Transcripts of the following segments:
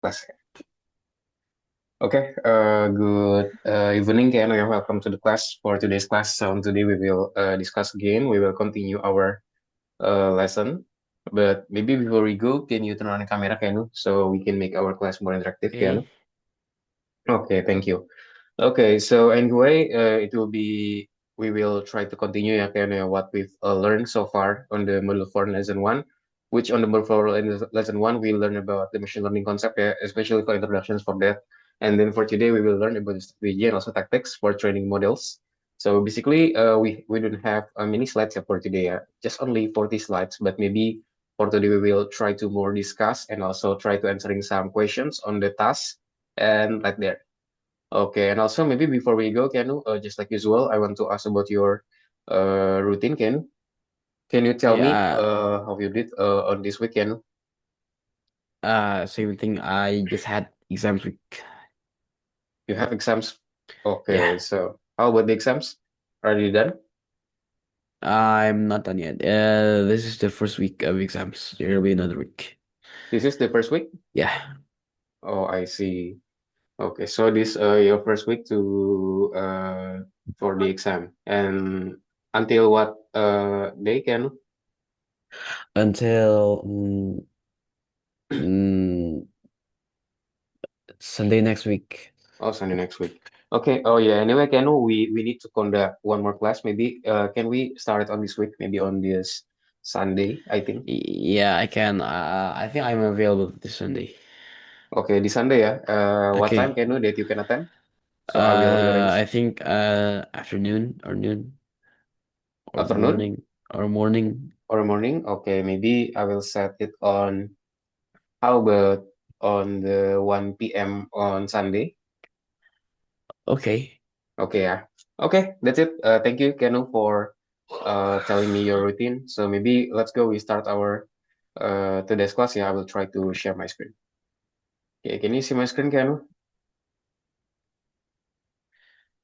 Class. Okay, good evening, Ken. Welcome to the class for today's class. So today we will discuss again. We will continue our lesson. But maybe before we go, can you turn on the camera, Ken, so we can make our class more interactive, Ken? Okay. Okay, thank you. Okay, so anyway, it will be we will try to continue ya kind of what we've learned so far on the module 4 lesson 1, which on the module 4 lesson 1 we learn about the machine learning concept, especially for introductions for that. And then for today we will learn about the strategy and also tactics for training models. So basically, we don't have many slides for today, just only 40 slides, but maybe for today we will try to more discuss and also try to answering some questions on the task and like that. Okay, and also maybe before we go, Kenu, just like usual, I want to ask about your routine, Ken. Can you tell me Yeah. how you did on this weekend? Same thing. I just had exams week. You have exams? Yeah. Okay, so how about the exams? Are you done? I'm not done yet. This is the first week of exams. There will be another week. This is the first week? Yeah. Oh, I see. Okay, so this your first week to for the exam, and until what day, Ken? Until mm, Sunday next week. Oh, Sunday next week. Okay. Oh, yeah. Anyway, Ken, we need to conduct one more class. Maybe can we start it on this week? Maybe on this Sunday, I think. Yeah, I can. I think I'm available this Sunday. Okay, this Sunday, yeah. What time Okay. can you that you can attend? So I will arrange I think afternoon or noon or afternoon morning or morning. or morning. Okay, maybe I will set it on. How about on the 1 p.m. on Sunday? Okay. Okay, yeah. Okay, that's it. Thank you, Kenu, for telling me your routine. So maybe let's go. We start our today's class. Yeah, I will try to share my screen. Okay, can you see my screen, Kenu?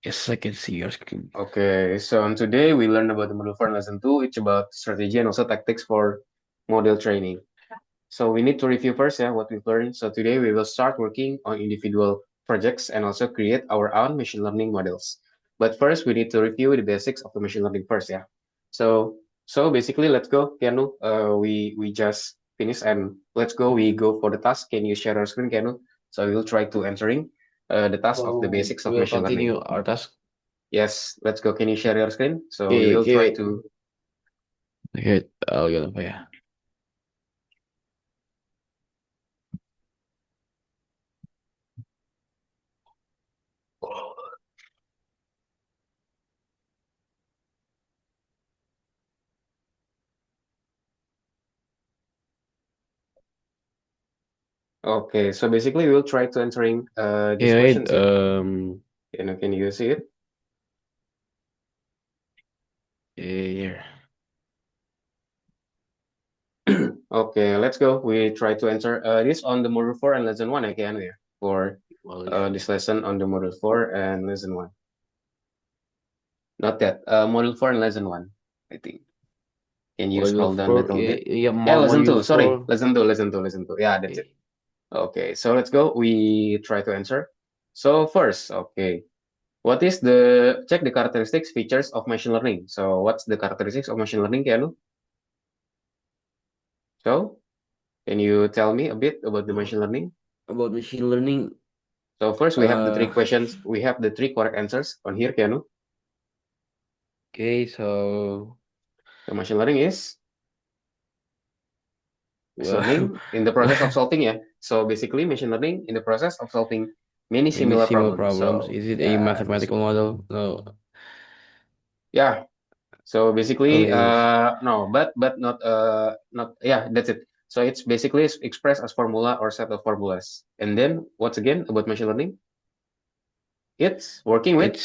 Yes, I can see your screen. Okay, so on today we learn about the module for lesson 2. It's about strategy and also tactics for model training. So we need to review first, yeah, what we've learned. So today we will start working on individual projects and also create our own machine learning models. But first we need to review the basics of the machine learning first, yeah. So basically, let's go, Keanu. We just finished and let's go. We go for the task. Can you share your screen, Keanu? So we will try to answering the task of the So basics of we'll machine learning. continue our task. Yes, let's go. Can you share your screen? So we Okay, will okay, try wait. to. Okay, I'll get up. Yeah. Okay, so basically we will try to answering these Okay, wait. questions, yeah. Can you see it? Here. Okay, let's go. We try to answer this on the module 4 and lesson 1 again here for Well, if this lesson on the module 4 and lesson 1. Not that. Module 4 and lesson 1, I think. Can you module scroll down a four, little yeah, bit? yeah, Yeah, lesson module 2. Sorry. four. Lesson 2, lesson 2, lesson 2. Yeah, that's it. Okay. Okay, so let's go. We try to answer. So first, okay. What is the check the characteristics features of machine learning? So what's the characteristics of machine learning, Keanu? So can you tell me a bit about the machine learning? About machine learning. So first we have the three Uh, questions. We have the three correct answers on here, Keanu. okay, so So machine learning is well, learning in the process of solving, yeah. So basically machine learning in the process of solving many any similar similar problems. problems? So Is it a yeah, this mathematical one. model? No. Yeah. So basically, Okay. no, but not yeah, that's it. So it's basically expressed as formula or set of formulas. And then once again about machine learning, it's It's working with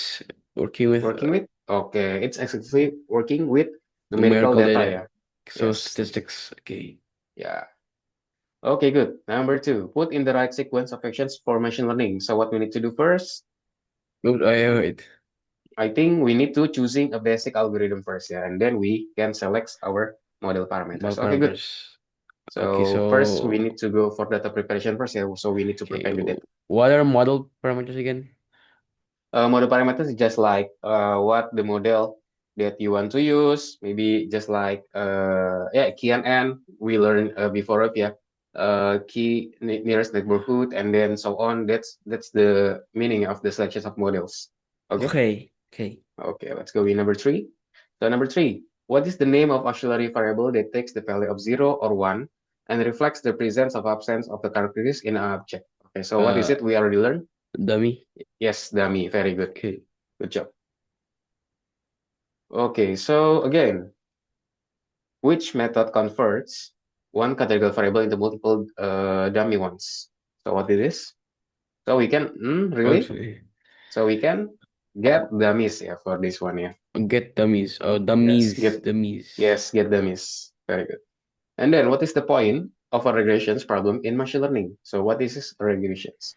working with okay, it's exactly working with numerical numerical data, data. yeah. So Yes. statistics. Okay. Yeah. Okay, good. Number two, put in the right sequence of actions for machine learning. So what we need to do first, Good. Wait. I think we need to choosing a basic algorithm first, yeah, and then we can select our model parameters. About Okay, good. parameters. Okay, So first we so need to go for data preparation first, yeah. So we need to okay, prepare the data. what are model parameters again? Model parameters is just like what the model that you want to use. Maybe just like yeah, key and n we learned before it, yeah. Key nearest neighborhood and then so on. That's the meaning of the selections of models. Okay. Okay, okay. Okay, let's go with number three. So number three, what is the name of auxiliary variable that takes the value of 0 or 1 and reflects the presence or absence of the characteristics in an object? Okay, so what is Uh, it? We already learned. dummy. Yes, dummy. Very good. Okay, Good job. Okay, so again, which method converts one categorical variable into multiple dummy ones? So what it is? So we can, really? okay. So we can get dummies, yeah, for this one, yeah. Get dummies. Oh, Yes, dummies, dummies. get dummies. Very good. And then what is the point of a regressions problem in machine learning? So what is this regressions?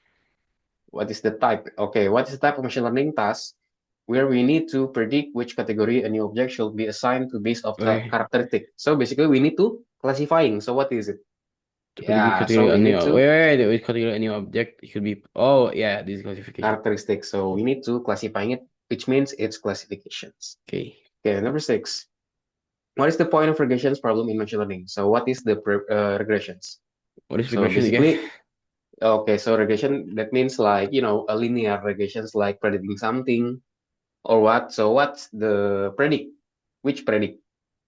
What is the type? Okay, what is the type of machine learning task where we need to predict which category a new object should be assigned to based of Okay, characteristic? So basically we need to classifying. So what is it? to predict which Yeah, so category we a new need to which category a new object it should be. Oh yeah, this classification. characteristic. So we need to classifying it, which means it's classifications. Okay, Okay, number six. What is the point of regressions problem in machine learning? So what is the regressions? what is So regression again? basically, okay, so regression, that means like, a linear regressions like predicting something or what. So what's the predict? Which predict?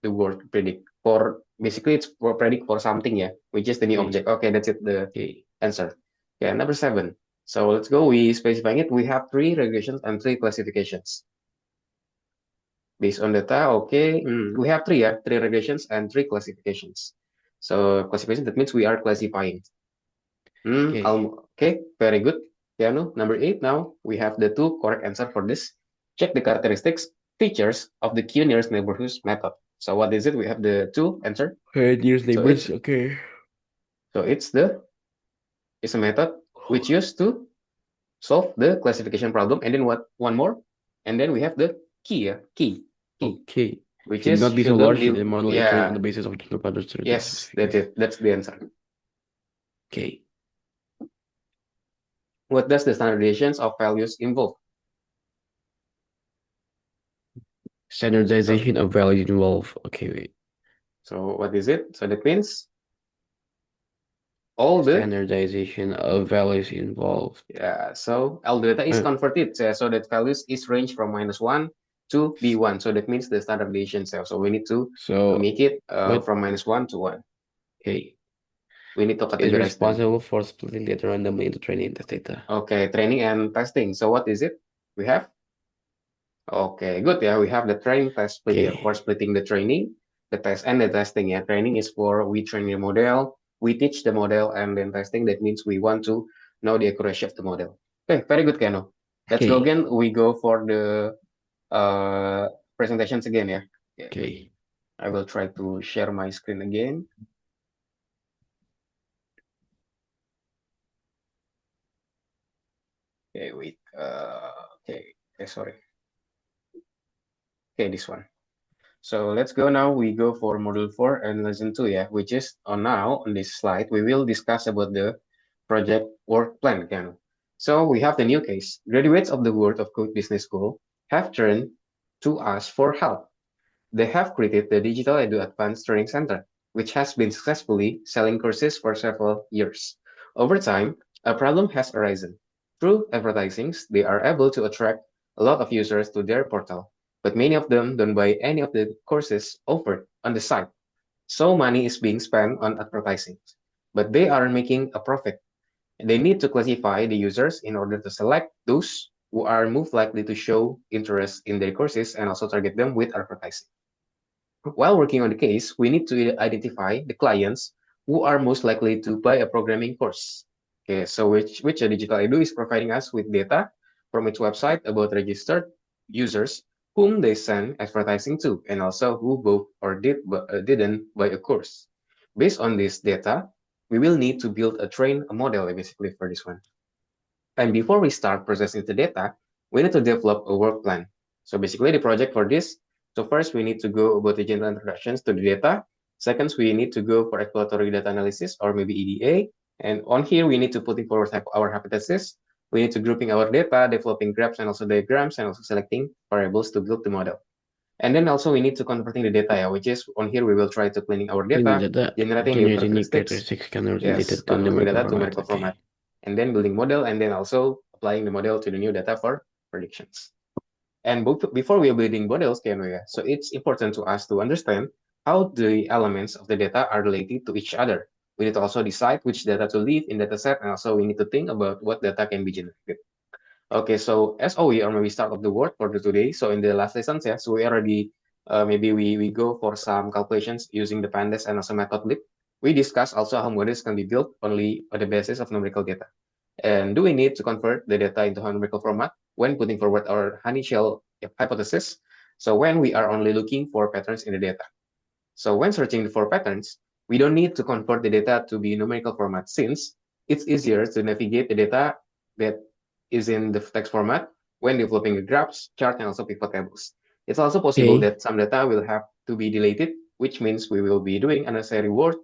The word predict. For basically it's for predict for something, yeah, which is the new Okay, object. Okay, that's it, the okay, answer. Yeah, number seven. So let's go. We specifying it. We have three regressions and three classifications. Based on data, okay. We have three, yeah, three regressions and three classifications. So classification, that means we are classifying. okay, Okay, very good. Keanu, number eight. Now we have the two correct answer for this. Check the characteristics, features of the Q nearest neighborhoods method. So what is it? We have the two answer. okay. Nearest So neighbors. Okay. it's a method which used to solve the classification problem. And then what? One more. And then we have the key, key, Okay. which Should is not be so shouldn't large be. that the model is trained on Yeah. the basis of general patterns to the Yes, that's classification. it. That's the answer. Okay. What does the standardizations of values involve? So Standardization of values involved. Okay, wait. so what is it? So that means all the Standardization of values involved. yeah. So L data is Uh, converted so that values is range from -1 to B1. So that means the standard deviation cell. So we need to so make it what? from -1 to 1. Okay. We need to Is categorize them. responsible for splitting data randomly into training and test data. Okay, training and testing. So what is it? We have okay, good. Yeah, we have the training test split here for Okay. splitting the training, the test and the testing. Yeah, training is for we train the model, we teach the model, and then testing that means we want to know the accuracy of the model. Okay, very good, Keno. Let's go Okay. again. We go for the uh, presentations again. Yeah. Okay. Okay. I will try to share my screen again. Okay, wait. Okay. Okay, sorry. Okay, this one. So let's go now. We go for module 4 and lesson 2, yeah, which is on now on this slide, we will discuss about the project work plan again. So we have the new case. Graduates of the World of Code Business School have turned to us for help. They have created the Digital Edu Advanced Training Center, which has been successfully selling courses for several years. Over time, a problem has arisen. Through advertising, they are able to attract a lot of users to their portal, but many of them don't buy any of the courses offered on the site. So money is being spent on advertising, but they aren't making a profit. They need to classify the users in order to select those who are most likely to show interest in their courses and also target them with advertising. While working on the case, we need to identify the clients who are most likely to buy a programming course. Okay, so which a digital edu is providing us with data from its website about registered users whom they send advertising to, and also who bought or didn't buy a course. Based on this data, we will need to build a model basically for this one. And before we start processing the data, we need to develop a work plan. So basically the project for this, so first we need to go about the general introductions to the data. Second, we need to go for exploratory data analysis or maybe EDA. And on here, we need to putting forward our hypothesis. We need to grouping our data, developing graphs and also diagrams, and also selecting variables to build the model. And then also we need to converting the data, yeah, which is on here we will try to cleaning our Clean the data, data, generating new generating new characteristics, characteristics can be yes, related to converting the numerical data to format. numerical Okay. format, and then building model, and then also applying the model to the new data for predictions. And before we are building models, so it's important to us to understand how the elements of the data are related to each other. We need to also decide which data to leave in dataset, and also we need to think about what data can be generated. Okay, so SOE or maybe start of the word for the today. So in the last lessons, yeah, so we already maybe we go for some calculations using the pandas and also method lib. We discuss also how models can be built only on the basis of numerical data. And do we need to convert the data into numerical format when putting forward our honey shell hypothesis? So when we are only looking for patterns in the data. So when searching for patterns, we don't need to convert the data to be numerical format since it's easier to navigate the data that is in the text format when developing the graphs, chart, and also pivot tables. It's also possible Okay. that some data will have to be deleted, which means we will be doing unnecessary work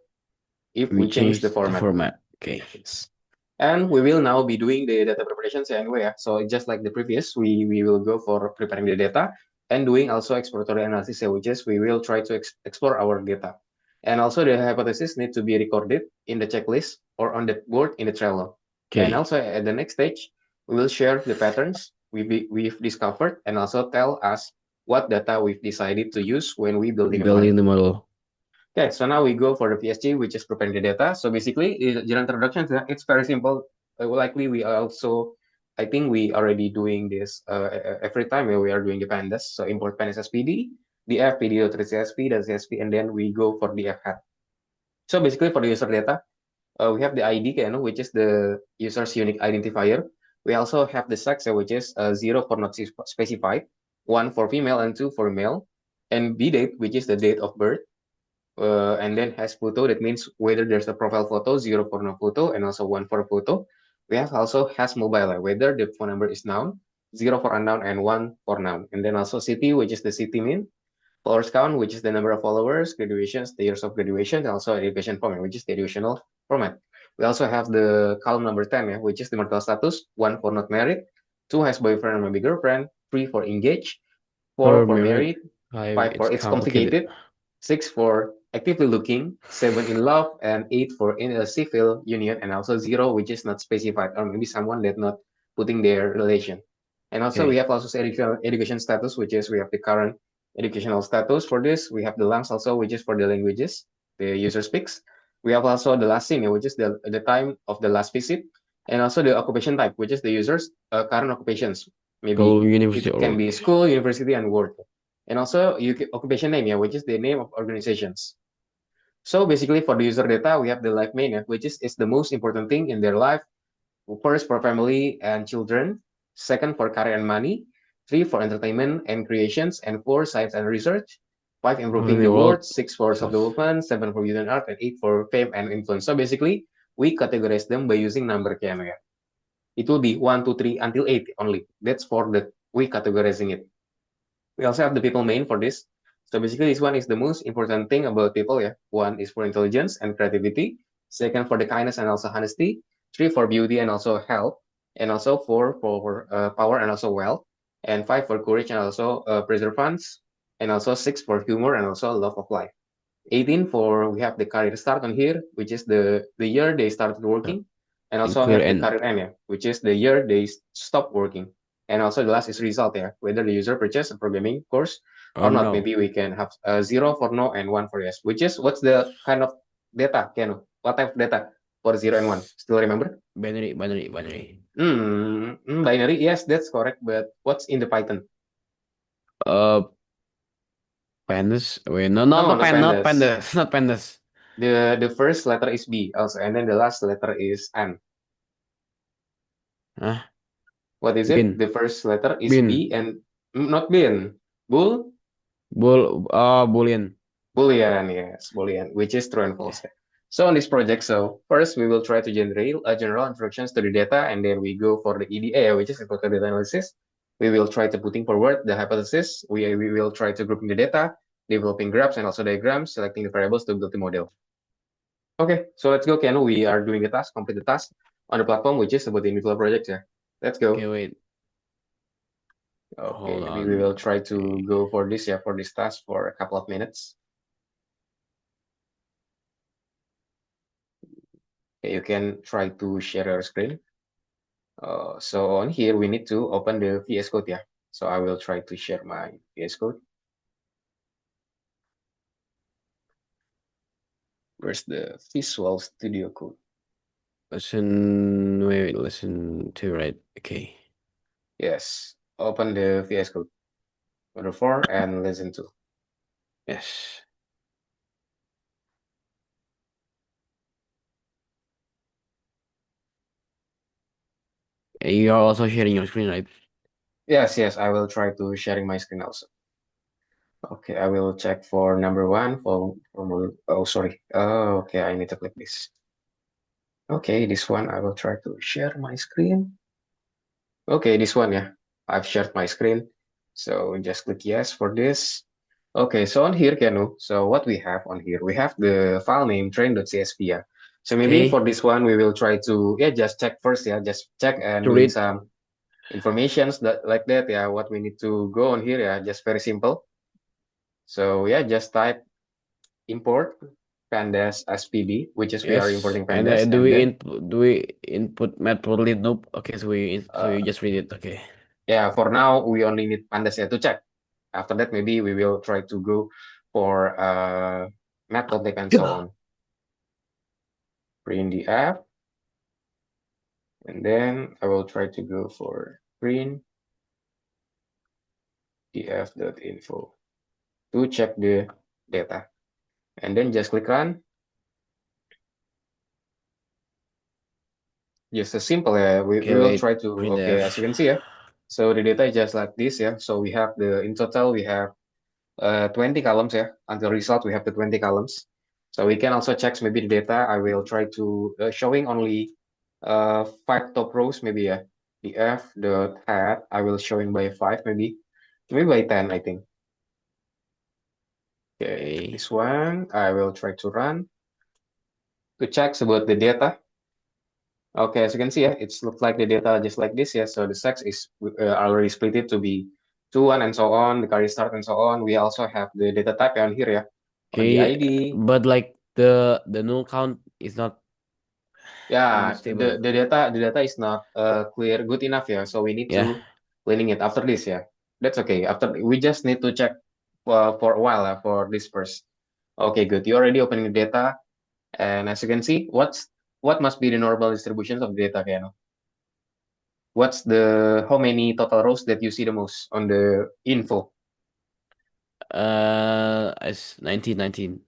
if We we change the change the format. format. Okay. Yes. And we will now be doing the data preparations anyway. Yeah. So just like the previous, we will go for preparing the data and doing also exploratory analysis, which is we will try to explore our data. And also the hypothesis need to be recorded in the checklist or on the board in the Trello. And Okay. also at the next stage, we will share the patterns we've discovered and also tell us what data we've decided to use when we building a model. Building the model. Okay, so now we go for the PSG, which is preparing the data. So basically, general introduction, it's very simple. Likely, we are also, I think we already doing this every time we are doing the pandas. So import pandas SPD, df pd.csv, .csv, and then we go for the hat. So basically, for the user data, we have the ID, which is the user's unique identifier. We also have the sex, which is 0 for not specified, 1 for female, and 2 for male, and B date, which is the date of birth, and then has photo, that means whether there's a profile photo, 0 for no photo, and also 1 for photo. We have also has mobile, whether the phone number is noun, 0 for unknown, and 1 for noun. And then also city, which is the city mean, followers count, which is the number of followers, graduations, the years of graduation, and also education format, which is the educational format. We also have the column number 10, which is the marital status, 1 for not married, 2 has boyfriend or maybe girlfriend, 3 for engaged, 4 For for married, married, five, 5 it's for it's complicated. complicated, 6 for actively looking, 7 in love, and 8 for in a civil union, and also 0 which is not specified, or maybe someone that not putting their relation. And also we Okay. have also education status, which is we have the current educational status for this. We have the language also, which is for the languages the user speaks. We have also the last scene, which is the time of the last visit, and also the occupation type, which is the user's current occupations. Go Maybe university it or can be work. school, university, and work. And also occupation name, which is the name of organizations. So basically for the user data, we have the life main, which is the most important thing in their life. First for family and children, second for career and money, three for entertainment and creations, and four science and research, five Over improving the the world, world. six for self-development, seven for youth and art, and eight for fame and influence. So basically, we categorize them by using number key. It will be 1, 2, 3 until 8 only. That's for the we categorizing it. We also have the people main for this. So basically, this one is the most important thing about people. Yeah, one is for intelligence and creativity. Second for the kindness and also honesty. Three for beauty and also health, and also four for power and also wealth. And five for courage and also perseverance. And also six for humor and also love of life. 18 for we have the career start on here, which is the year they started Uh, working, and and also career have the end. career end, which is the year they stop working. And also the last is result, whether the user purchased a programming course Oh or not. no. Maybe we can have a 0 for no and 1 for yes, which is what's the kind of data, Keanu? What type of data for 0 and 1? Still remember? Binary. Binary, yes, that's correct. But what's in the Python? Uh, pandas. Wait, no, No, not not not pandas. pandas, not pandas. The first letter is B also, and then the last letter is N. Huh? What is it? Bin, The first letter is bin, B and not bin. Bull? boolean. Boolean, yes, Boolean, which is true and Yeah. false. So on this project, so first we will try to generate a general instructions to the data, and then we go for the EDA, which is exploratory data analysis. We will try to putting forward the hypothesis. We will try to grouping the data, developing graphs and also diagrams, selecting the variables to build the model. Okay, so let's go, Ken. We are doing the task, complete the task on the platform, which is about the individual projects. Yeah, let's Okay, go. wait. Okay, Hold maybe we on. will try to Okay. go for this, yeah, for this task for a couple of minutes. Okay, you can try to share your screen. So on here, we need to open the VS Code, yeah. So I will try to share my VS Code. Where's the Visual Studio Code? Listen to right. Okay. Yes, open the VS Code. Order 4 and listen to. Yes. You are also sharing your screen, right? Yes, yes, I will try to sharing my screen also. Okay, I will check for number one oh, sorry. Oh, okay, I need to click this. Okay, this one I will try to share my screen. Okay, this one, yeah. I've shared my screen. So just click yes for this. Okay, so on here, Kenu, so what we have on here, we have the file name train.csv, yeah. So maybe for Okay. this one, we will try to, yeah, just check first, yeah, just check and To doing read. some informations that like that, yeah, what we need to go on here, yeah, just very simple. So yeah, just type import pandas as pd, which is we are Yes. importing And pandas, and then do we input matplotlib? Nope. Okay, so uh, you just read it. Okay. yeah, for now we only need pandas yeah, to check. After that, maybe we will try to go for matplotlib and so on. Print the app, and then I will try to go for print df.info to check the data, and then just click run. Just a simple, yeah. We Okay, will wait. try to, okay, as you Printf. can see, yeah. So the data is just like this, yeah. So we have in total, we have 20 columns, yeah. Until result, we have the 20 columns. So we can also check maybe the data. I will try to showing only 5 top rows, maybe, yeah. The F, the hat, I will showing by 5, maybe by 10, I think. Okay, Okay. this one, I will try to run to check about the data. Okay, as you can see, yeah, it's look like the data just like this, yeah. So the sex is already split it to be 2, 1, and so on, the carry start and so on. We also have the data type on here, yeah, on the Okay. ID. But like the null count is not Yeah, stable. the data is not clear good enough, yeah. So we need Yeah. to cleaning it after this, yeah. That's okay. After we just need to check for a while for this first. Okay, good. You already opening the data, and as you can see, what must be the normal distributions of the data, Ken? What's the how many total rows that you see the most on the info? It's 1919.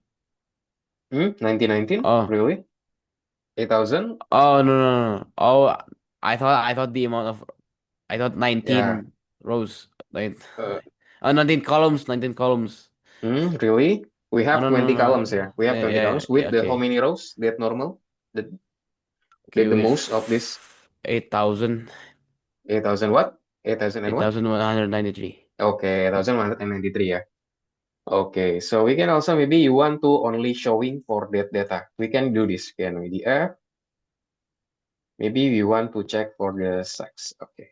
1919? Oh. Really? 8,000? Oh, no, no, no. Oh, I thought the amount of I thought Yeah. 19 rows. Like, Uh, 19 columns, 19 columns. really? We Oh, have no, no, 20 no, columns no. here. We have Yeah, 20 yeah, columns yeah, with the how okay. many rows that normal? That Okay, the with most of this 8,000, 8,000 what? 8,000 and what? 8,193. Okay, 8,193 yeah. Okay, so we can also maybe you want to only showing for that data. We can do this. Can we the app? Maybe we want to check for the sex. Okay.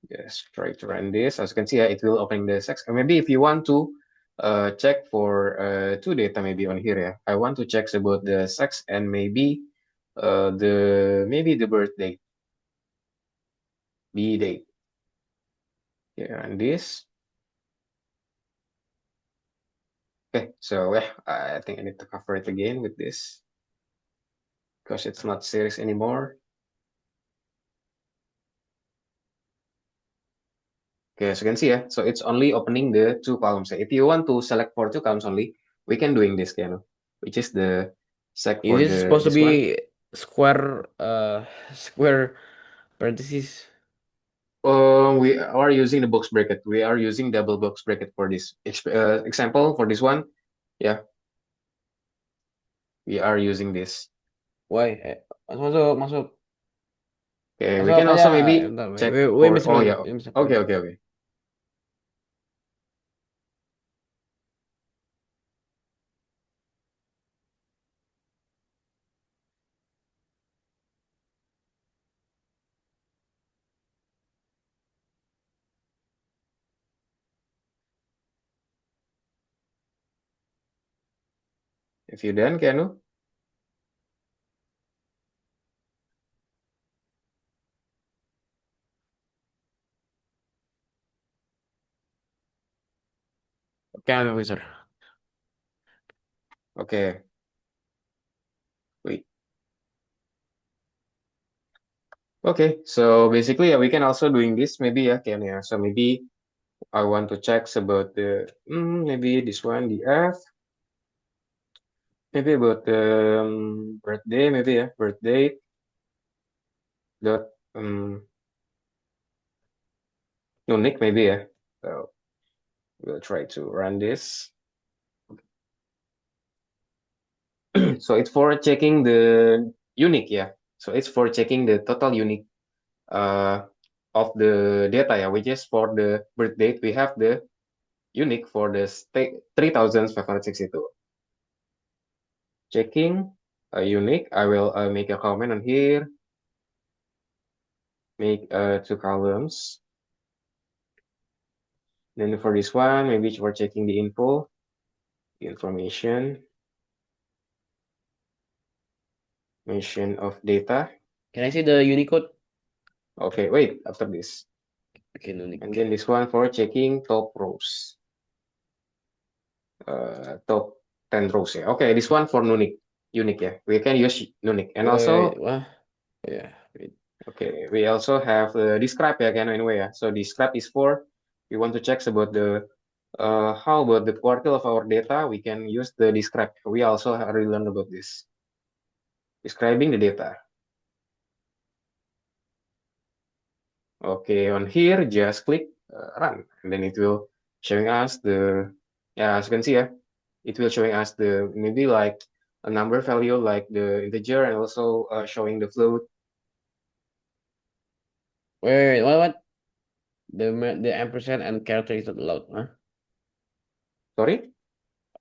Yes, try to run this. As you can see, it will open the sex. Maybe if you want to check for two data maybe on here, yeah. I want to check about the sex and maybe the birth date, B date. Okay, run this. Okay, so yeah, I think I need to cover it again with this because it's not series anymore. Okay, as you can see, yeah, so it's only opening the two columns. If you want to select for two columns only, we can doing this, which is the sec Is for this supposed to this one. be square parentheses? We are using the box bracket. We are using double box bracket for this example. For this one, yeah, we are using this. Why? Masuk, masuk. Okay, we Masuk can aja. also maybe Bentar, check wait, for. Mr. Oh Blank. yeah. Wait, Mr. Okay, Blank. okay, okay. If you done, Keanu? Okay, sir. Okay, wait. Okay, so basically, we can also doing this maybe ya, Ken ya. So maybe I want to check about the maybe this one, the F, maybe about the birthday, maybe ya, birthday dot unique maybe ya. So we'll try to run this. So it's for checking the unique, yeah. So it's for checking the total unique uh of the data, yeah, which is for the birth date we have the unique for the state 3562. Checking a unique. I will make a comment on here. Make two columns. Then for this one, maybe we're checking the info, the information of data. Can I see the Unicode? Okay, wait, after this. Okay, no And Nick. then this one for checking top rows. Top 10 rows, yeah. Okay, this one for unique, yeah. We can use unique. And Wait, also, what? Yeah, wait. okay, we also have describe, yeah, again, anyway, yeah. So describe is for, we want to check about the, how about the quartile of our data, we can use the describe. We also already learned about this. Describing the data. Okay, on here, just click run, and then it will showing us the, yeah, as you can see, yeah, it will showing us the maybe like a number value like the integer and also showing the float. Wait, what? The ampersand and character is not allowed, huh? Sorry.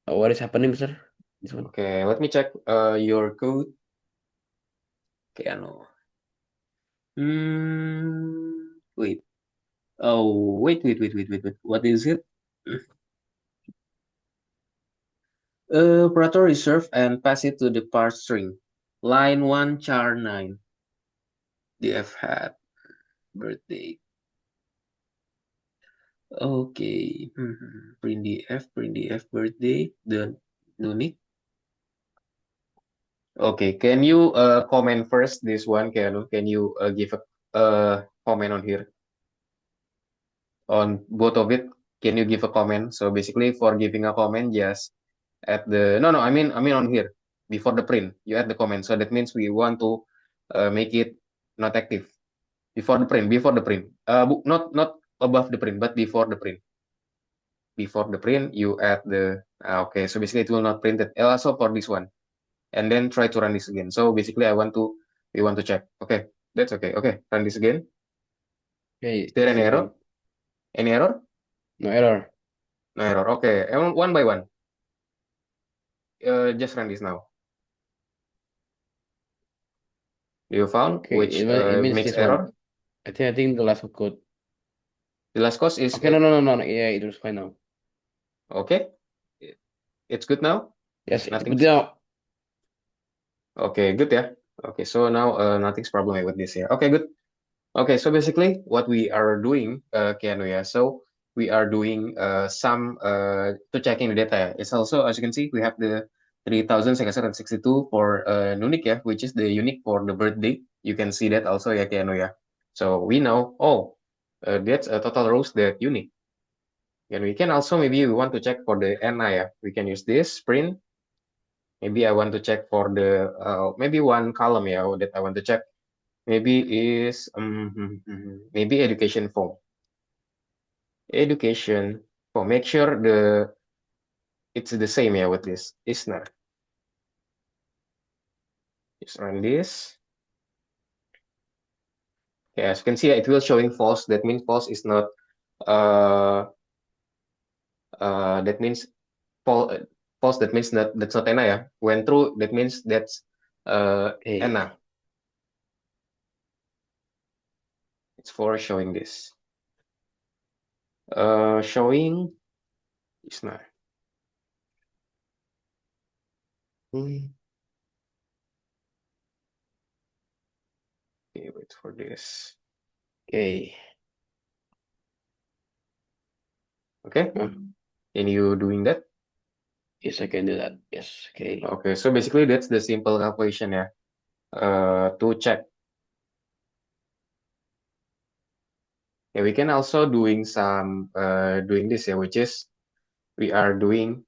What is happening, sir? This one. Okay, let me check your code. Okay, no. Wait. Oh, wait. What is it? Operator reserve and pass it to the parse string. Line 1 char 9. DF hat birthday. Okay. Print df birthday. The unique. Okay. Can you comment first this one, Keanu? Can you give a comment on here on both of it? Can you give a comment? So basically, for giving a comment, just at the no. I mean on here before the print, you add the comment. So that means we want to make it not active before the print. Before the print. Not above the print, but before the print. Before the print, you add the okay. So basically, it will not print it. Also for this one, and then try to run this again. So basically, we want to check. Okay, that's okay. Okay, run this again. Okay, Is there it's an this error? one. Any error? No error. No error. Okay, and one by one. Just run this now. You found Okay, which it means makes this error. one. I think the last code. The last cost is Okay, no. Yeah, it was fine now. okay. It's good now. Yes, it's good Nothing's now. okay. Good, yeah. Okay, so now nothing's problem with this, yeah. Okay, good. Okay, so basically what we are doing, Keanu, yeah. So we are doing some to checking the data. Yeah. It's also, as you can see, we have the 3662 for unique, yeah, which is the unique for the birthday. You can see that also, yeah, Keanu, yeah. So we know, oh, that's a total rows that unique. And we can also maybe we want to check for the NI, yeah. We can use this print. Maybe I want to check for the maybe one column, yeah, that I want to check. Maybe is maybe education form. Education form. Make sure the it's the same, yeah, with this listener. Just run this. Yeah, as you can see, it will showing false. That means false is not uh that means false. False, that means that's not Anna, yeah. When true, that means that's Okay. Anna. It's for showing this. Showing listener. Mm. Okay, wait for this. Okay. Okay, can you doing that? Yes, I can do that. Yes. Okay. Okay, so basically that's the simple calculation ya. To check. Yeah, we can also doing some doing this, yeah, which is we are doing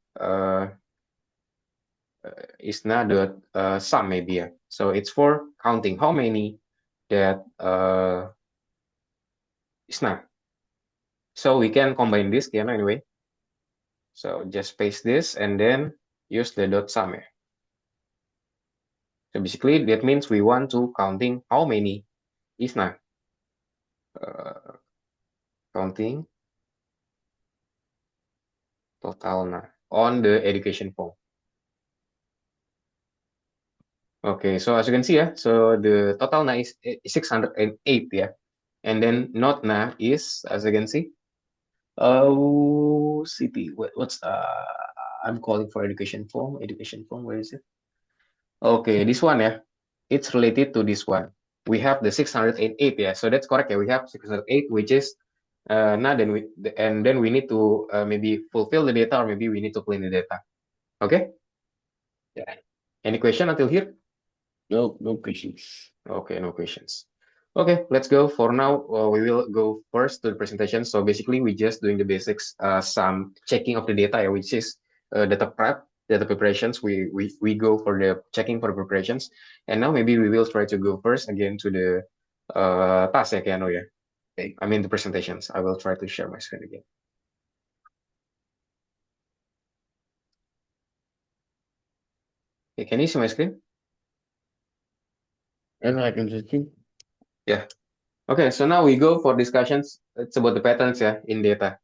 ISNA dot sum maybe, yeah. So it's for counting how many that ISNA. So we can combine this, yeah, anyway. So just paste this and then use the dot sum, yeah. So basically that means we want to counting how many ISNA. Counting total nah on the education form. Okay, so as you can see, yeah, so the total na is 608, yeah, and then not na is, as you can see, oh city. What's I'm calling for education form. Education form. Where is it? Okay, this one, yeah, it's related to this one. We have the 608, yeah, so that's correct. Yeah, we have 608, which is now then we need to maybe fulfill the data or maybe we need to clean the data. Okay. Yeah. Any question until here? No, no questions. Okay, no questions. Okay, let's go. For now, we will go first to the presentation. So basically, we just doing the basics, some checking of the data, which is data prep, data preparations. We go for the checking for the preparations, and now maybe we will try to go first again to the task, yeah, Keanu, yeah. Okay. I mean the presentations. I will try to share my screen again. Okay, can you see my screen? And I can just think. Yeah. Okay, so now we go for discussions. It's about the patterns, yeah, in data.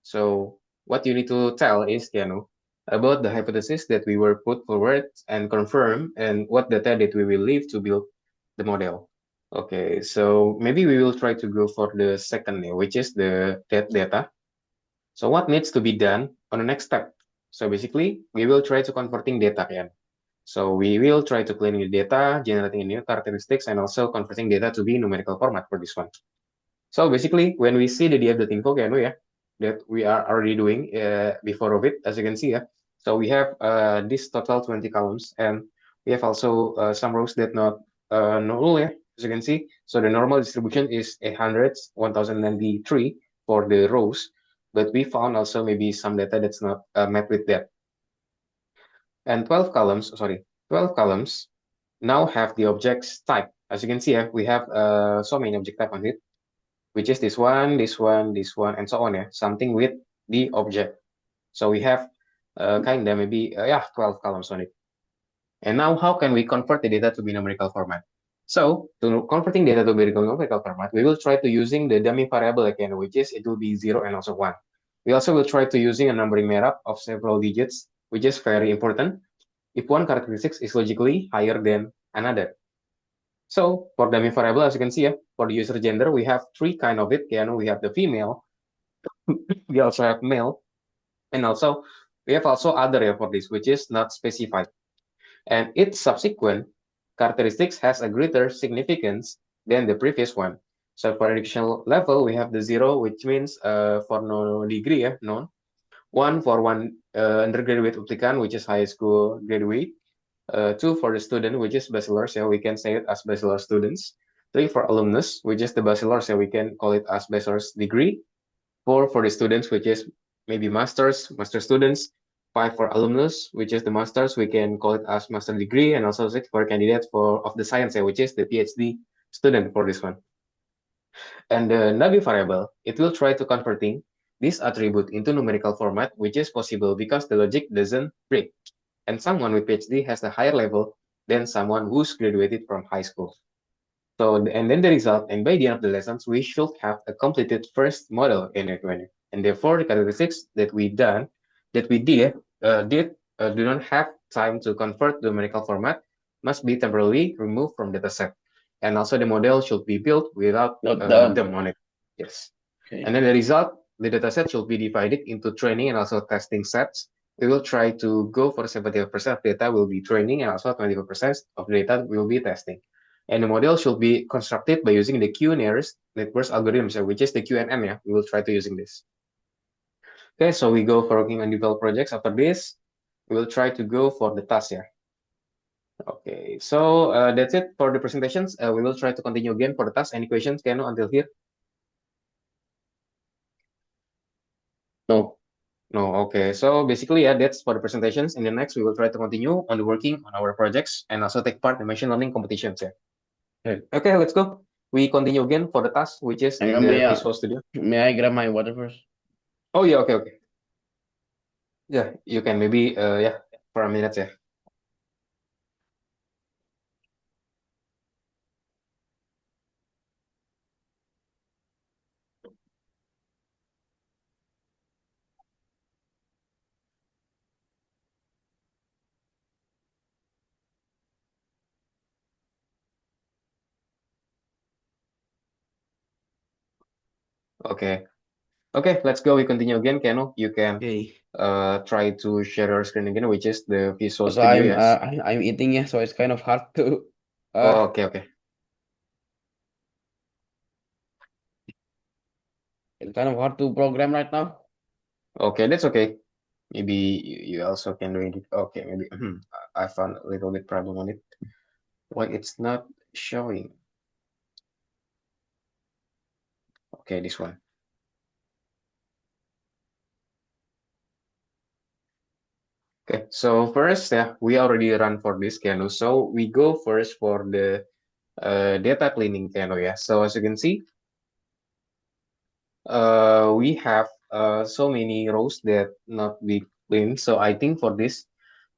So what you need to tell is, Keanu, about the hypothesis that we were put forward and confirm and what data that we will leave to build the model. Okay, so maybe we will try to go for the second, which is the data. So what needs to be done on the next step? So basically, we will try to converting data, Ken. So we will try to cleaning the data, generating new characteristics, and also converting data to be numerical format for this one. So basically, when we see the df.info, can we, yeah, that we are already doing before of it, as you can see, yeah. So we have this total 20 columns, and we have also some rows that not null, yeah, as you can see. So the normal distribution is 800, 1093 for the rows, but we found also maybe some data that's not mapped with that. And 12 columns, sorry, 12 columns now have the objects type. As you can see, yeah, we have so many object type on it, which is this one, this one, this one, and so on, yeah, something with the object. So we have kind of maybe, yeah, 12 columns on it. And now how can we convert the data to be numerical format? So to converting data to be numerical format, we will try to using the dummy variable again, which is it will be 0 and also 1. We also will try to using a numbering method of several digits, which is very important if one characteristic is logically higher than another. So for dummy variable, as you can see, yeah, for the user gender, we have three kind of it. We have the female, we also have male, and also we have also other for this, which is not specified. And its subsequent characteristics has a greater significance than the previous one. So for educational level, we have the 0, which means for no degree, yeah, none. 1 for one undergraduate applicant, which is high school graduate. 2 for the student, which is bachelor's, yeah, we can say it as bachelor students. 3 for alumnus, which is the bachelor's, yeah, we can call it as bachelor's degree. 4 for the students, which is maybe master students. 5 for alumnus, which is the masters, we can call it as master degree, and also 6 for candidates for of the science, which is the PhD student for this one. And the Nabi variable, it will try to converting this attribute into numerical format, which is possible because the logic doesn't break. And someone with PhD has a higher level than someone who's graduated from high school. So, and then the result, and by the end of the lessons, we should have a completed first model in it. And therefore, the characteristics that we do not have time to convert to numerical format, must be temporarily removed from dataset. And also the model should be built without Not done. them on it. Yes. And Okay. then the result, the dataset should be divided into training and also testing sets. we will try to go for 75% of data will be training and also 25% of data will be testing. And the model should be constructed by using the Q nearest network algorithms, which is the QNN. Yeah, we will try to using this. Okay, so we go for working on develop projects. After this, we will try to go for the task. Yeah. Okay, so that's it for the presentations. We will try to continue again for the task. Any questions, Keno, until here? No. No, okay. So basically, yeah, that's for the presentations. In the next, we will try to continue on the working on our projects and also take part in machine learning competitions. Yeah. Okay. Okay, let's go. We continue again for the task, which is Hang in on, the Visual Studio. may I grab my water first? Oh yeah, okay, okay. Yeah, you can maybe yeah, for a minute, yeah. Okay. Okay, let's go. We continue again, Keno. You can Okay. try to share your screen again, which is the Visual Also, Studio, yes. I'm eating, yeah, so it's kind of hard to uh Oh, okay, okay. it's kind of hard to program right now. Okay, that's okay. Maybe you also can do it. Okay, maybe I found a little bit problem on it. Why it's not showing? Okay, this one. Okay, so first, yeah, we already run for this Kano. So we go first for the data cleaning Kano, yeah. So as you can see, we have so many rows that not be cleaned. So I think for this,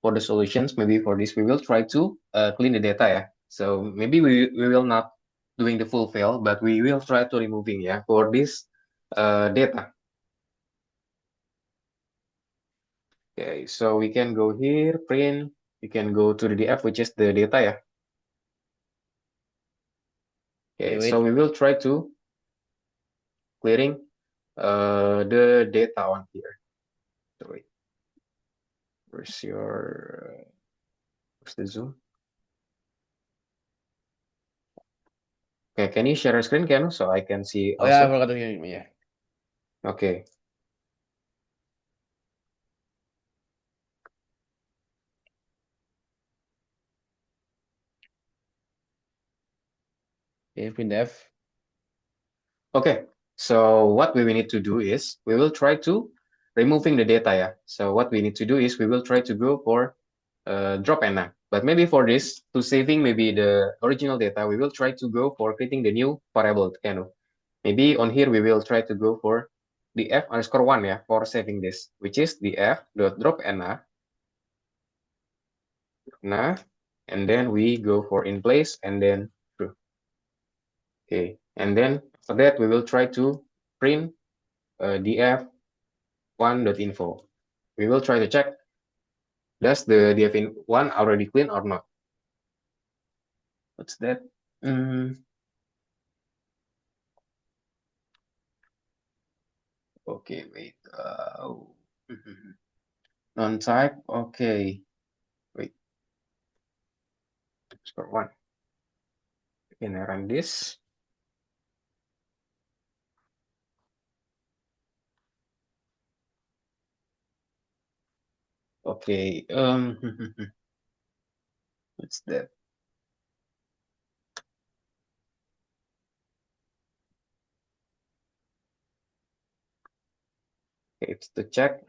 for the solutions, maybe for this, we will try to clean the data, yeah. So maybe we will not doing the full fail, but we will try to removing, yeah, for this data. Okay, so we can go here, print, we can go to the DF, which is the data, yeah. Okay, Okay, so wait. we will try to clearing the data on here. So wait, where's your where's the zoom? Okay, can you share a screen, Keanu, so I can see Oh yeah, I also? forgot to yeah. Okay, Okay, printf. okay. So what we will need to do is we will try to removing the data. Yeah. So what we need to do is we will try to go for drop and now. But maybe for this to saving maybe the original data, we will try to go for creating the new variable, Keanu. Maybe on here we will try to go for the f underscore one, yeah, for saving this, which is the f dot drop and nah, and then we go for in place and then true. Okay, and then for that we will try to print df one.info. We will try to check does the df one already clean or not. What's that? Mm, okay, wait. Non-type. Okay, wait. Score one. Can I run this? Okay. What's that? Okay, it's to check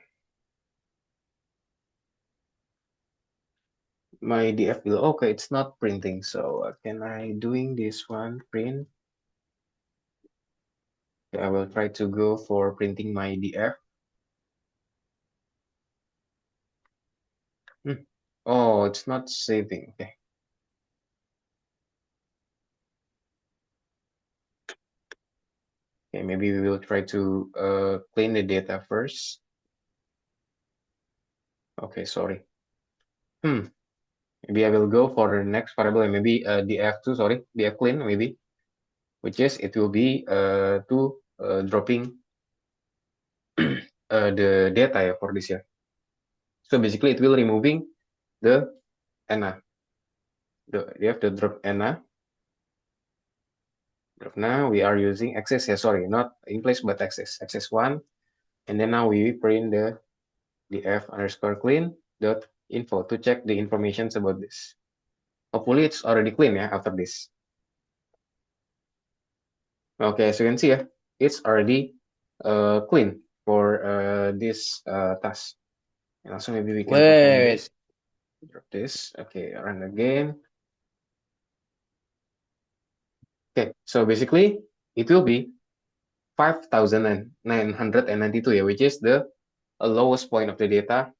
my df below. Okay, it's not printing. So can I doing this one print? Okay, I will try to go for printing my df. Hmm. Oh, it's not saving. Okay. Okay, maybe we will try to clean the data first. Okay, sorry. Maybe I will go for the next variable, maybe df2, sorry, df clean maybe, which is it will be to dropping the data for this year. So basically, it will removing the ENA. You have to drop ENA. Drop now. We are using access here. Sorry, not in place, but access. Access one. And then now we print the df underscore clean dot info to check the informations about this. Hopefully it's already clean ya after this. Okay, as you can see ya, it's already clean for this task. And also maybe we can perform Wait. this. Drop this. Okay, run again. Okay, so basically it will be 5,992 yeah, which is the lowest point of the data.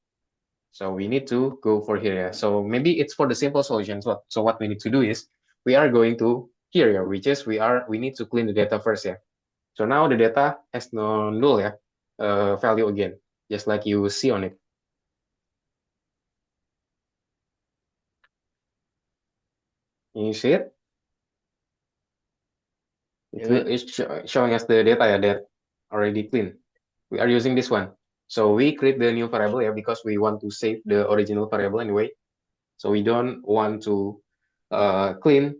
So we need to go for here. Yeah. So maybe it's for the simple solution. So what we need to do is we are going to here, yeah, which is we need to clean the data first. Yeah. So now the data has no null yeah, value again, just like you see on it. You see it? Wait. It's showing us the data yeah, that already clean. We are using this one. So we create the new variable yeah, because we want to save the original variable anyway. So we don't want to clean.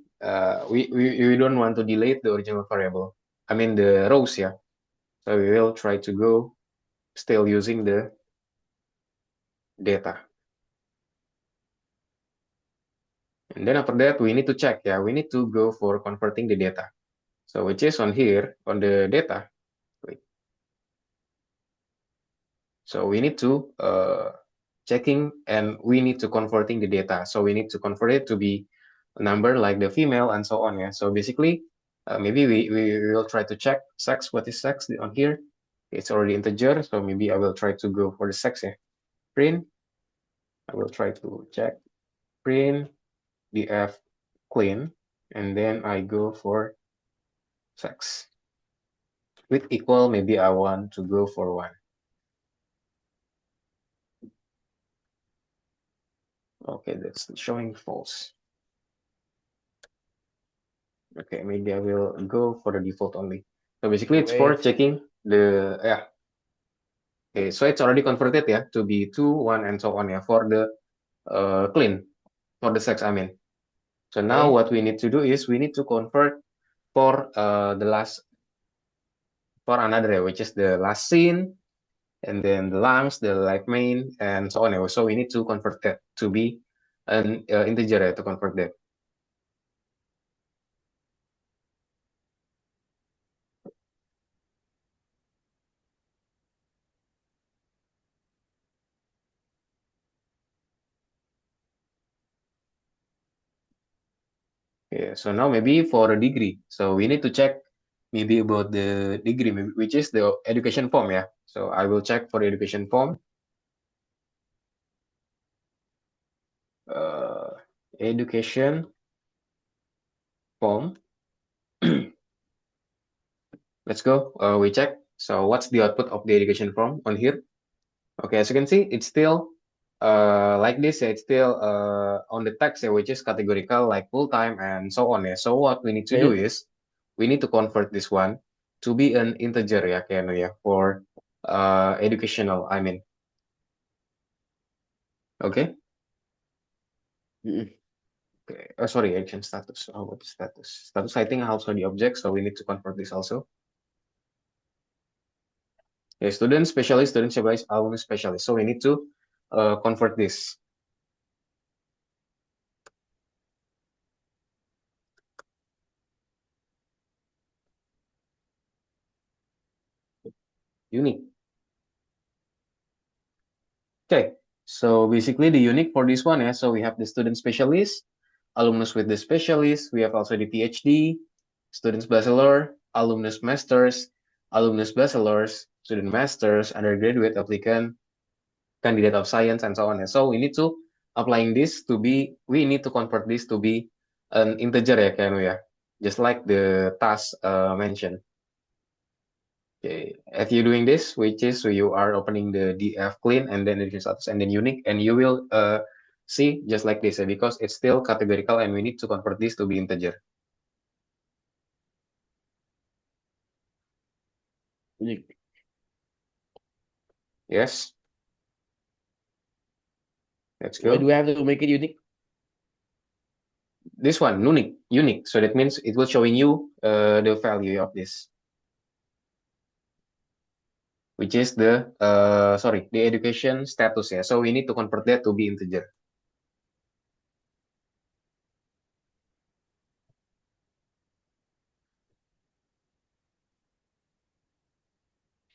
We don't want to delete the original variable. I mean the rows yeah. So we will try to go still using the data. And then after that, we need to check, yeah, we need to go for converting the data. So which is on here, on the data. Wait. So we need to checking and we need to converting the data. So we need to convert it to be a number like the female and so on, yeah. So basically, maybe we will try to check sex. What is sex on here? It's already integer, so maybe I will try to go for the sex, yeah. Print, I will try to check print df clean, and then I go for sex. With equal, maybe I want to go for one. Okay, that's showing false. Okay, maybe I will go for the default only. So basically it's for Wait. checking the, yeah. Okay, so it's already converted yeah, to be 2, 1, and so on yeah, for the clean, for the sex, I mean. So now Okay. what we need to do is we need to convert for the last, for another, yeah, which is the last scene, and then the lungs, the live main, and so on. Yeah. So we need to convert that to be an integer yeah, to convert that. Yeah, so now maybe for a degree. So we need to check maybe about the degree, which is the education form, yeah. So I will check for the education form. Uh, Education form. Let's go. We check. So what's the output of the education form on here? Okay, as you can see, it's still like this. Yeah, it's still on the text, yeah, which is categorical, like full time and so on. Yeah. So what we need to do Wait. is we need to convert this one to be an integer, yeah, Keanu, yeah, for educational. I mean, okay. Mm-mm. Okay. Sorry, action status. Oh, what is status? Status, I think also the object, so we need to convert this also. Yeah, student specialist, alumni specialist. So we need to convert this. Unique. Okay, so basically the unique for this one, yeah, so we have the student specialist, alumnus with the specialist, we have also the PhD, students bachelor, alumnus masters, alumnus bachelors, student masters, undergraduate applicant, candidate of science, and so on. And so we need to applying this to be, we need to convert this to be an integer ya, kan ya, just like the task mentioned. Okay, if you're doing this, which is so you are opening the df clean and then it is status and then unique, and you will see just like this because it's still categorical and we need to convert this to be integer. Unique. Yes. Let's Why do go. we have to make it unique? This one, unique. So that means it will showing you the value of this, which is the sorry, the education status. Yeah. So we need to convert that to be integer.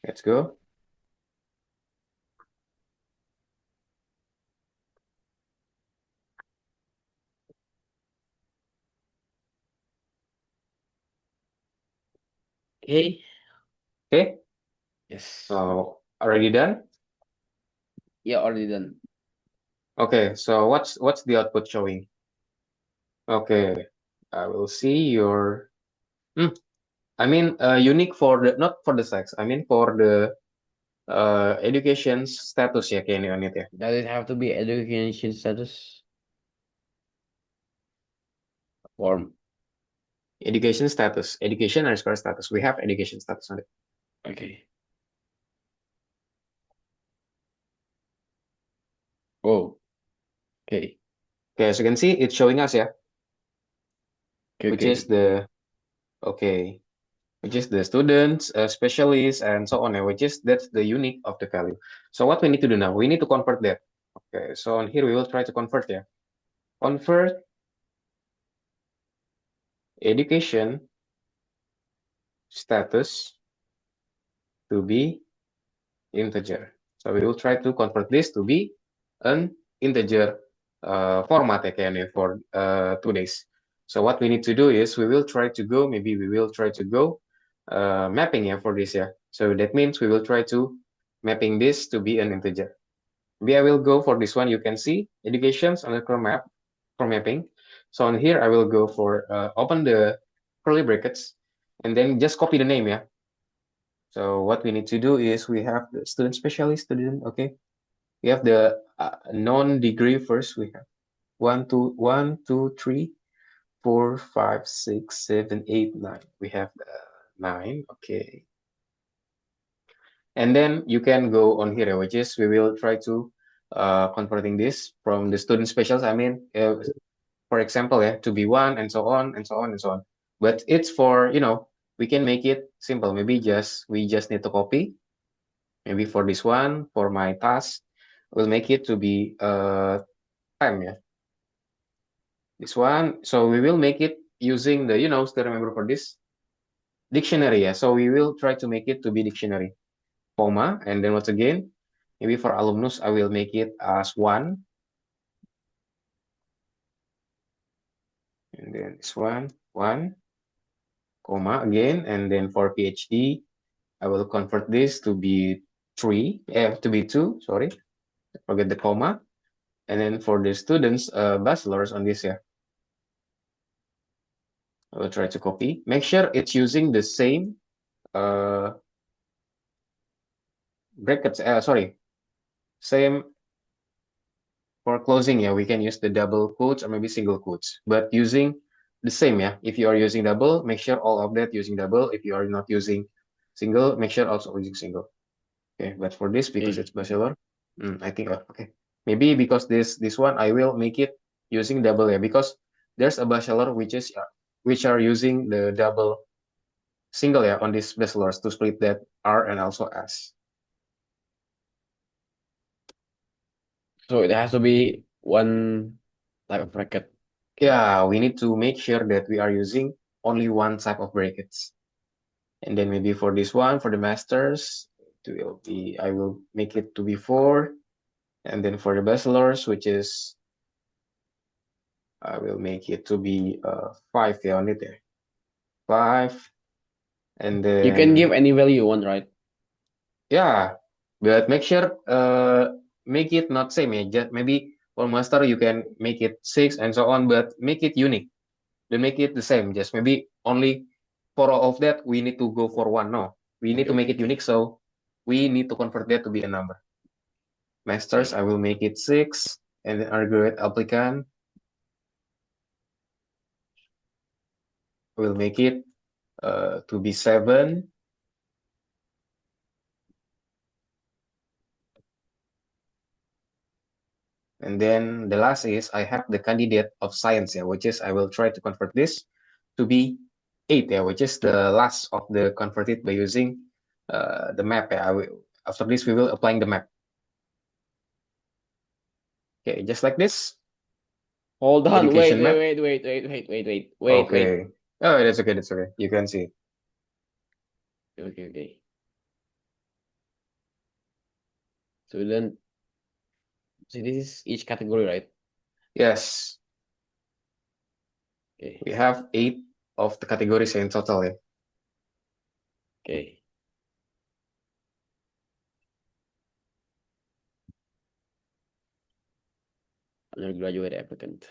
Let's go. Okay. Okay. Yes. So already done. Yeah, already done. Okay. So what's the output showing? Okay. I will see your. Hmm, I mean, unique for the not for the sex. I mean for the education status ya kayaknya on it ya. Does it have to be education status form? Education status, education underscore status. We have education status on it. Okay. Oh, okay. Okay, as you can see, it's showing us yeah, Okay, which is okay. the okay, which is the students, specialists, and so on. Which is that's the unique of the value. So what we need to do now? We need to convert that. Okay, so on here we will try to convert yeah. Convert education status to be integer. So we will try to convert this to be an integer format again for 2 days. So what we need to do is we will try to go, maybe we will try to go mapping yeah, for this yeah. So that means we will try to mapping this to be an integer. Maybe I will go for this one. You can see educations underscore map for mapping. So on here I will go for open the curly brackets and then just copy the name yeah. So what we need to do is we have the student specialist student. Okay, we have the non-degree first. We have 1, 2, 1, 2, 3, 4, 5, 6, 7, 8, 9. We have 9. Okay, and then you can go on here, which is we will try to converting this from the student specials. I mean, for example, yeah, to be one and so on and so on and so on. But it's for we can make it simple. Maybe just we just need to copy. Maybe for this one, for my task, we'll make it to be time, yeah. This one, so we will make it using the, still remember for this dictionary, yeah. So we will try to make it to be dictionary, comma, and then once again, maybe for alumnus, I will make it as one, and then this one, comma again, and then for PhD, I will convert this to be to be two, sorry, forget the comma, and then for the students, bachelors on this, yeah. I will try to copy. Make sure it's using the same uh, brackets. Sorry, same for closing. Yeah, we can use the double quotes or maybe single quotes, but using the same. Yeah, if you are using double, make sure all of that using double. If you are not using single, make sure also using single. Okay, but for this because it's Okay. bachelor, I think okay. Maybe because this one I will make it using double yeah because there's a bachelor which are using the double single yeah on this bachelors to split that R and also S. So it has to be one type of bracket. Okay. Yeah, we need to make sure that we are using only one type of brackets. And then maybe for this one, for the masters, it will be I will make it to be 4. And then for the bachelors, which is I will make it to be 5 yeah, on it there. 5. And You can then give any value you want, right? yeah, but make sure make it not same yeah. Just maybe for master you can make it 6 and so on, but make it unique. Don't make it the same. Just maybe only for all of that we need to go for one. No, we need Okay, to make okay, it unique. okay. So we need to convert that to be a number. Masters, I Okay. will make it 6, and then undergraduate applicant, I will make it to be 7, And then the last is I have the candidate of science, yeah, which is I will try to convert this to be 8, yeah, which is the last of the converted by using the map. Yeah. After this, we will applying the map. Okay, just like this, Hold on. Wait, education wait, map. wait, wait, wait, wait, wait, wait, wait, wait. Okay. Oh, that's okay, that's okay. You can see. Okay, okay. So then, so this is each category, right? Yes, Okay, we have 8 of the categories in total, yeah. okay. Undergraduate applicant.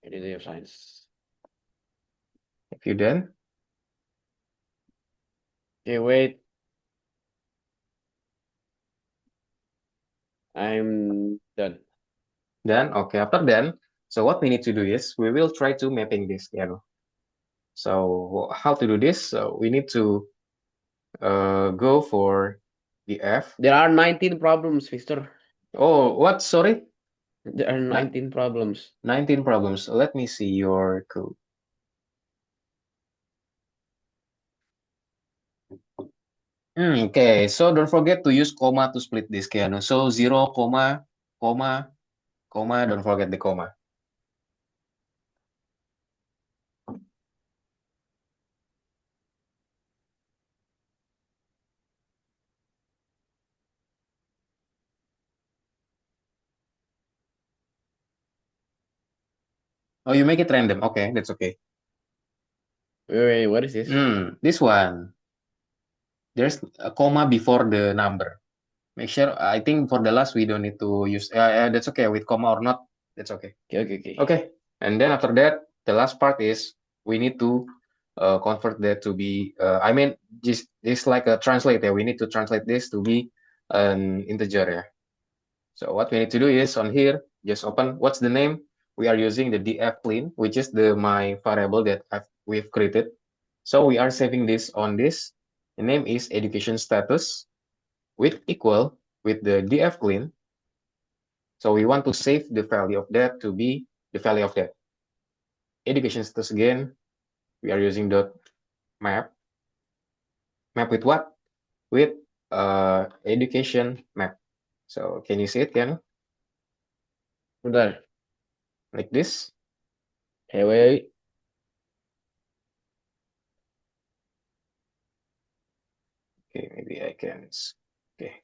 Faculty of Science. If you done, Okay, wait. I'm done. then okay, after then, so what we need to do is we will try to mapping this, you know. So how to do this? So we need to go for the F. There are 19 problems, Mister. Oh, what? Sorry, There are 19 problems. 19 problems. Let me see your code. Okay, so don't forget to use comma to split this, Keanu. So 0, comma, comma, comma. Don't forget the comma. Oh, you make it random. Okay, that's okay. Wait, what is this? This one. There's a comma before the number. Make sure. I think for the last we don't need to use. That's okay with comma or not. That's okay. Okay, okay, okay. Okay. And then after that, the last part is we need to convert that to be. I mean, just it's like a translate. Yeah, we need to translate this to be an integer. Yeah. So what we need to do is on here, just open. What's the name? We are using the df clean, which is the my variable that we've created. So we are saving this on this. The name is education status with equal with the df clean. So we want to save the value of that to be the value of that. Education status again, we are using dot map. Map with what? With education map. So can you see it, Ken? Bentar. Like this? Hey, wait. Okay, maybe I can. Okay,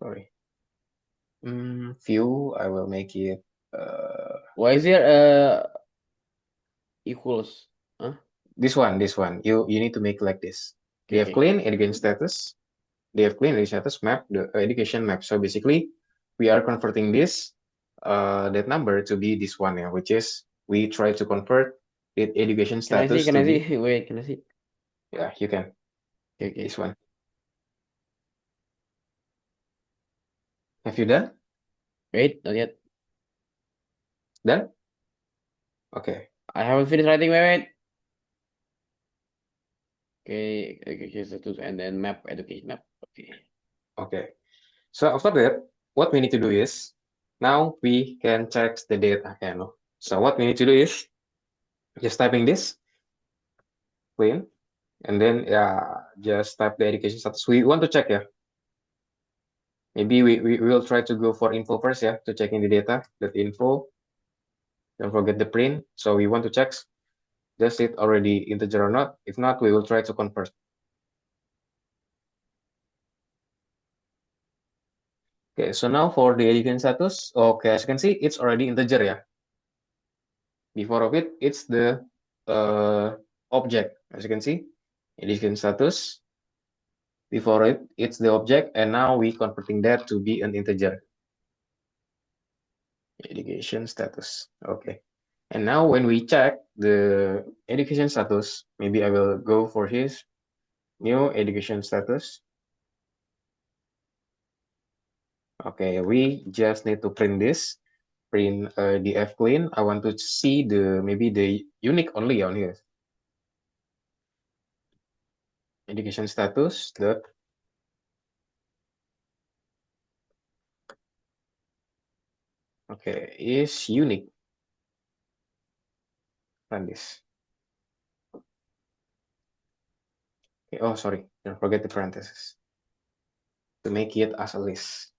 sorry. View, I will make it Why is there equals? Huh? this one. You need to make like this. They Okay, have okay. clean education status. They have clean education status map, the education map. So basically, we are converting this that number to be this one, yeah, which is we try to convert it education Can I see? status Can to I be, see? Wait, can I see? yeah, you can, Okay, this okay. one. Have you done? Wait, not yet. Done? Okay. I haven't finished writing. Wait, wait. Okay, okay, status and then map, education map. Okay. Okay. So after that, what we need to do is now we can check the data. Okay, no? So what we need to do is just typing this clean, and then yeah, just type the education status. We want to check, yeah. Maybe we will try to go for info first, yeah, to check in the data. That info. Don't forget the print. So we want to check does it already integer or not. If not, we will try to convert. Okay, so now for the education status. Okay, as you can see, it's already integer, yeah. Before of it, it's the object. As you can see, education status. Before it, it's the object, and now we converting that to be an integer. Education status. Okay. And now when we check the education status, maybe I will go for his new education status. Okay, we just need to print this. print df clean. I want to see the maybe the unique only on here. Education status dot okay is unique. Run this. Okay, oh sorry, don't forget the parentheses to make it as a list.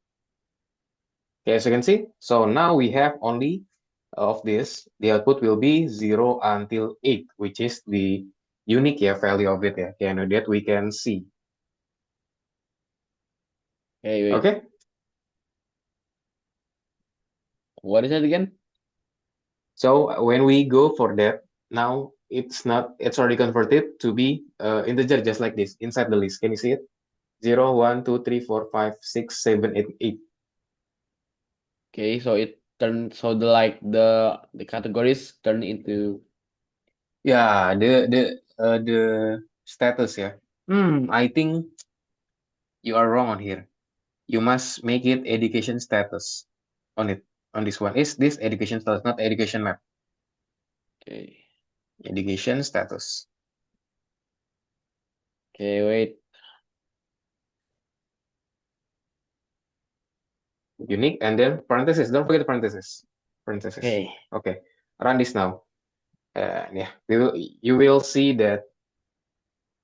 Okay, as you can see, so now we have only of this, the output will be 0 until 8, which is the unique value of it. Okay, now that we can see. Okay, wait. Okay, What is that again? so when we go for that, now it's already converted to be integer just like this inside the list. Can you see it? 0, 1, 2, 3, 4, 5, 6, 7, 8, 8. Okay, so it turned so the categories turn into Yeah, the status ya. I think you are wrong on here. You must make it education status on it on this one. Is this education status, not education map? okay. Education status. Okay, wait. Unique and then parenthesis. Don't forget the parenthesis. Parenthesis. Okay. Okay. Run this now. Yeah, you will see that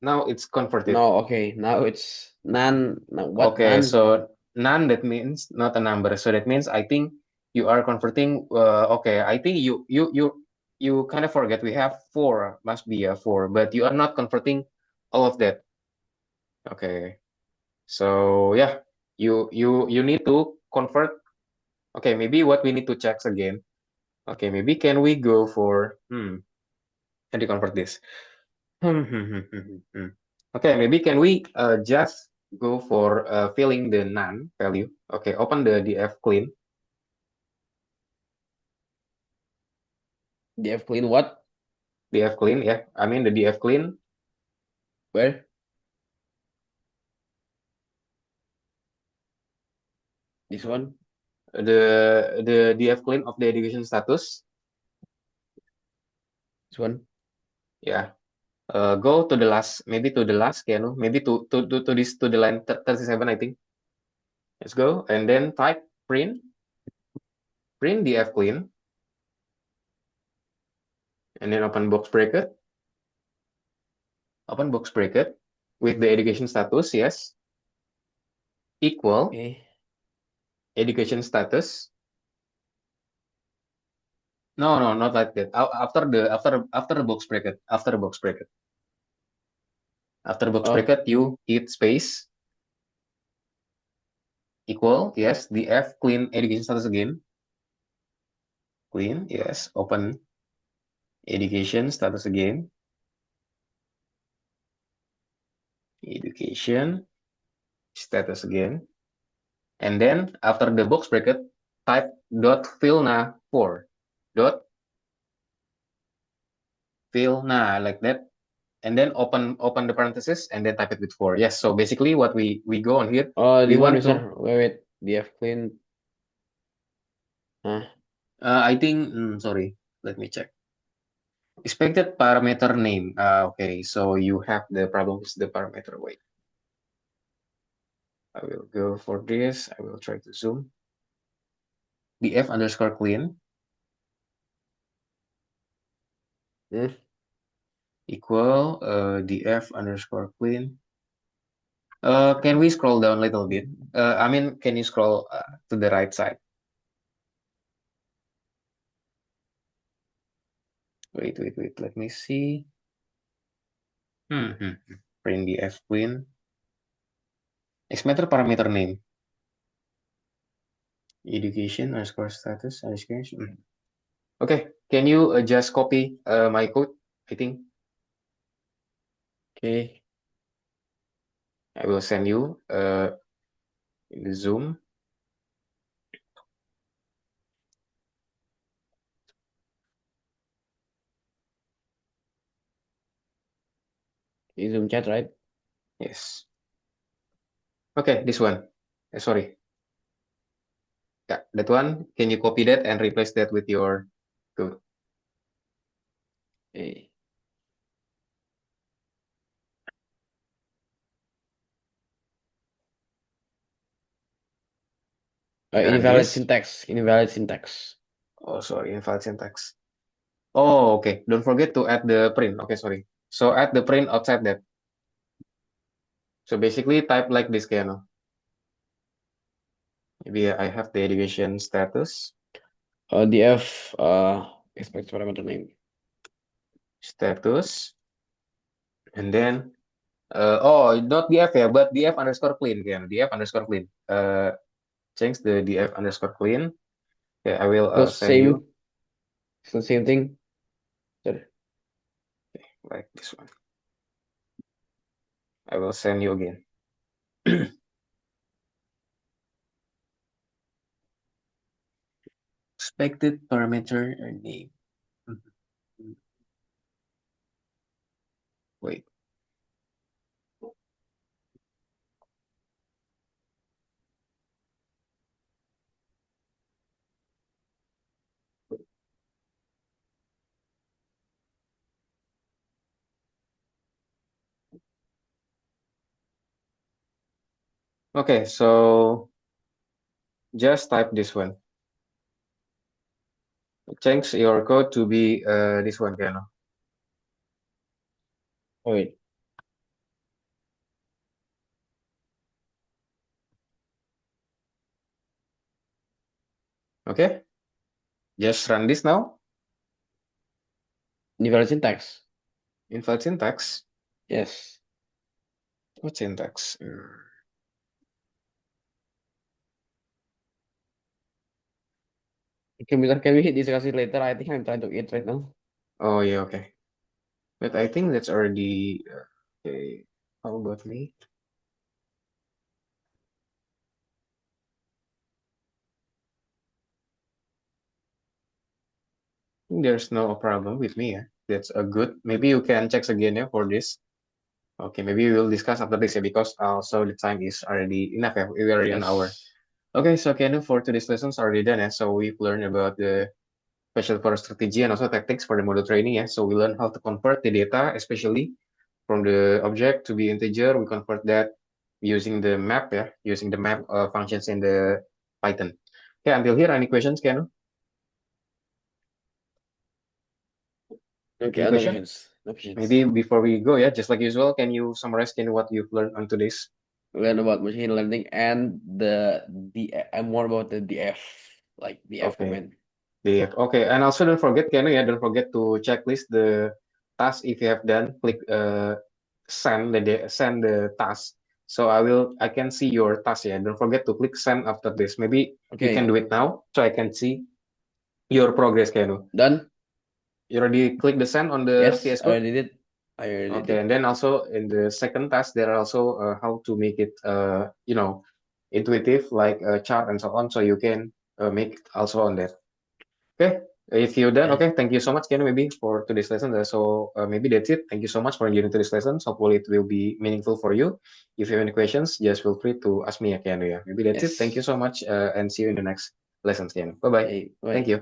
now it's converted. No, okay. Now it's none. No, what Okay, none? so none that means not a number. So that means I think you are converting. Okay, I think you kind of forget we have four. Must be a four, but you are not converting all of that. Okay, so yeah, you need to convert. Okay, maybe what we need to check again. Okay, maybe can we go for can you convert this? Okay, maybe can we just go for filling the none value? Okay, open the df clean. DF clean what? Df clean, yeah. I mean the df clean, Where? This one? the df clean of the education status. This one? Yeah. Go to the last, maybe to the last, Keanu. Maybe to this to the line 37, I think. Let's go and then type print df clean, and then open box bracket, with the education status, yes, equal Okay. education status. No, no, not like that. After the box bracket, Oh, you hit space equal, yes, the F clean education status again. Clean, yes, open education status again. Education status again. And then after the box bracket, type dot filna 4. Dot filna like that. And then open the parenthesis and then type it with 4. Yes, so basically what we go on here, oh, we this one, want to mister. Wait. DF clean. Huh? I think sorry, let me check. Expected parameter name. Okay, so you have the problem with the parameter. Wait, I will go for this. I will try to zoom. Df underscore clean Hmm? equal df underscore clean. Can we scroll down a little bit? I mean, can you scroll to the right side? Wait. Let me see. Print df clean. Expected parameter name. Education underscore status education. Okay, can you just copy my code? I think Okay. I will send you in the Zoom. Okay, Zoom chat, right? Yes. Okay, this one. Sorry. Yeah, that one. Can you copy that and replace that with your code? Okay. Run Invalid this. syntax. Invalid syntax. Oh, sorry, invalid syntax. Oh, okay. Don't forget to add the print. Okay, sorry. So add the print outside that. So basically type like this, Keanu. Maybe I have the education status. Df expect parameter name. Status. And then, oh, not df ya, but df underscore clean, Keanu. Df underscore clean. Change the df underscore clean. Okay, I will So send same, you so same thing. Sorry. like this one. I will send you again. Expected parameter name. Wait. Okay, so just type this one. Change your code to be this one, Keanu. Oh, wait. Okay, just run this now. Invalid syntax. Invalid syntax. Yes. What syntax? Computer, can we discuss it later? I think I'm trying to eat right now. Oh yeah, okay. But I think that's already okay. How about me? There's no problem with me. Yeah. That's a good. Maybe you can check again yeah, for this. Okay, maybe we will discuss after this yeah, because also the time is already enough. Yeah. We are already an hour. Yes. Okay, so Keanu, for today's lessons already done. Yeah. So we've learned about the special for strategy and also tactics for the model training. Yeah. So we learn how to convert the data, especially from the object to be integer. We convert that using the map. Yeah, using the map functions in the Python. Okay, until here, any questions, Keanu? Okay, Any no question? questions. No Maybe questions. before we go, yeah, just like usual, can you summarize what you've learned on today's? Learn about machine learning and the and more about the DF, like DF Okay, command. okay, and also don't forget, Keanu, yeah, don't forget to checklist the task if you have done. Click send the task. So I can see your task. Yeah, don't forget to click send after this. Maybe you can Okay, do it now, so I can see your progress, Keanu. done. You already click the send on the Yes, VS I Code. already did. I already Okay, did. and then also in the second task, there are also how to make it, intuitive, like a chart and so on. So you can make it also on that. Okay, if you're done, Yeah. okay, thank you so much, Ken, maybe for today's lesson. So maybe that's it. Thank you so much for joining today's lesson. Hopefully it will be meaningful for you. If you have any questions, just feel free to ask me again. Yeah, maybe that's it. Thank you Yes. so much, and see you in the next lessons, Ken. Bye bye. Hey, Thank bye. you.